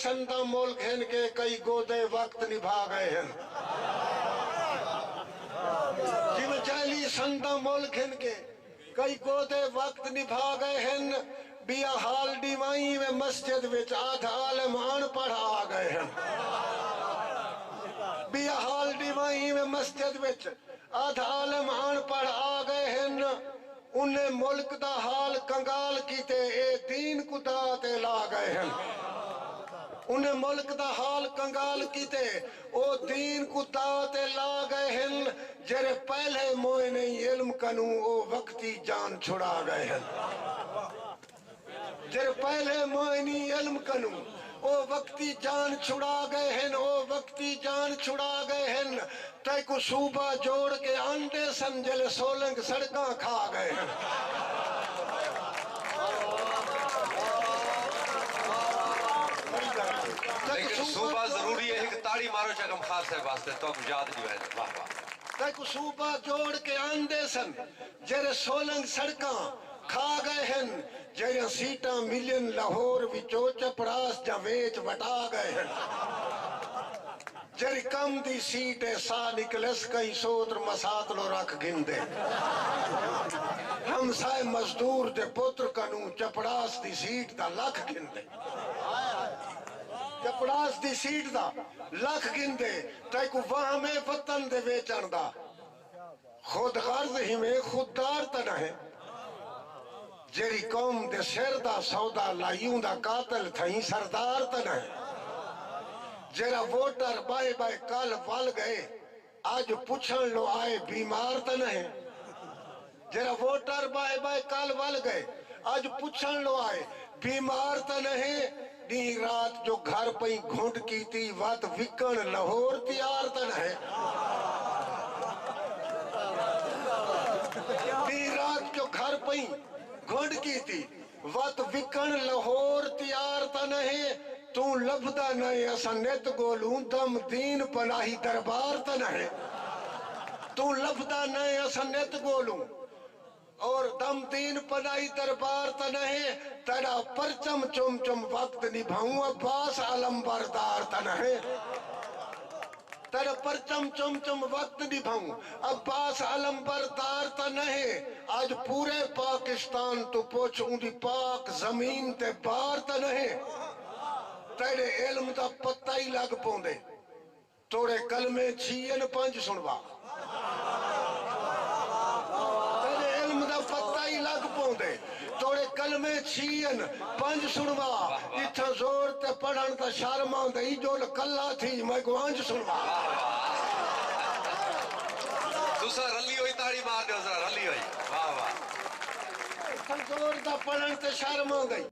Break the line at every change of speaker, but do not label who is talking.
संदा मुल्क हैं के कई गोदे वक्त निभा गए हैं जिमें 40 संदा मुल्क हैं के कई गोदे वक्त निभा गए हैं बिया हाल डिवाई में मस्जिद विच आधा आलम अनपढ़ आ गए हैं बिया हाल डिवाई में मस्जिद विच आधा आलम अनपढ़ आ गए हैं उन्हें मुल्क दा हाल कंगाल कीते ए दीन कुदा ते ला गए हैं उन्हें मुल्क दा हाल कंगाल कीते ओ दीन कुदा ते ला गए हैं जेरे पहले मोए नहीं इल्म कनू ओ वक्ती जान छुड़ा गए हैं जेरे पहले मोए नहीं इल्म कनू ओ वक्ती जान छुड़ा गए हैं ओ वक्ती जान छुड़ा गए हैं तय को सूबा जोड़ के अंडे समझल सोलंग सड़कां खा गए हैं
लेकिन सूबा जरूरी है कि ताड़ी मारो चकम खास है वास्ते तो याद नहीं है वाह वाह
तय को सूबा जोड़ के आंदे सन जेरे सोलंग सड़कां खा गए हैं जेरे सीटा मिलियन लाहौर विचो चपरास जा वेच वटा गए हैं जेरी कम दी सीट है सा निकलस कई सोत्र मसातलो रख गिंदे हम साए मजदूर दे पुत्र कनू चपड़ास दी सीट दा लख गिंदे चपड़ास दी सीट दा लख गिंदे तै को वहां में वतन दे वेचण दा खुद गर्ज ही में खुददार तना है जेरी कौम दे सिर दा सौदा लायूं दा कातल थई सरदार तना है जेरा वोटर बाय बाय कल वल गए आज पुछण लो आए बीमार त नहीं जेरा वोटर बाय बाय कल वल गए आज पुछण लो आए बीमार त नहीं दी रात जो घर पई घुंड कीती वत विकण लाहौर तैयार त नहीं दी रात जो घर पई घुंड कीती वत विकण लाहौर तैयार त नहीं तू लभदा नहीं असा नित गोलूं दम दीन पनाही दरबार त नहीं तू लभदा नहीं असा नित गोलूं और दम दीन पनाही दरबार त नहीं तेरा परचम चुम चुम वक्त निभाऊं अब्बास आलम बरदार त नहीं तेरा परचम चुम चुम वक्त निभाऊं अब्बास आलम बरदार त नहीं आज पूरे पाकिस्तान तो पूछ उंदी पाक जमीन ते बार त नहीं तेरे इल्म दा पत्ता ही लग पौंदे तोड़े कलमे छीन पंज सुनवा तेरे इल्म दा पत्ता ही लग पौंदे तोड़े कलमे छीन पंज सुनवा इत्था जोर ते पढ़न ता शर्म आंदी जो कल्ला थी मैं को अंज सुनवा
दूसरा रली हुई ताड़ी मार दो जरा रली हुई वाह वाह
इत्था जोर ता पढ़न ते शर्म आंदी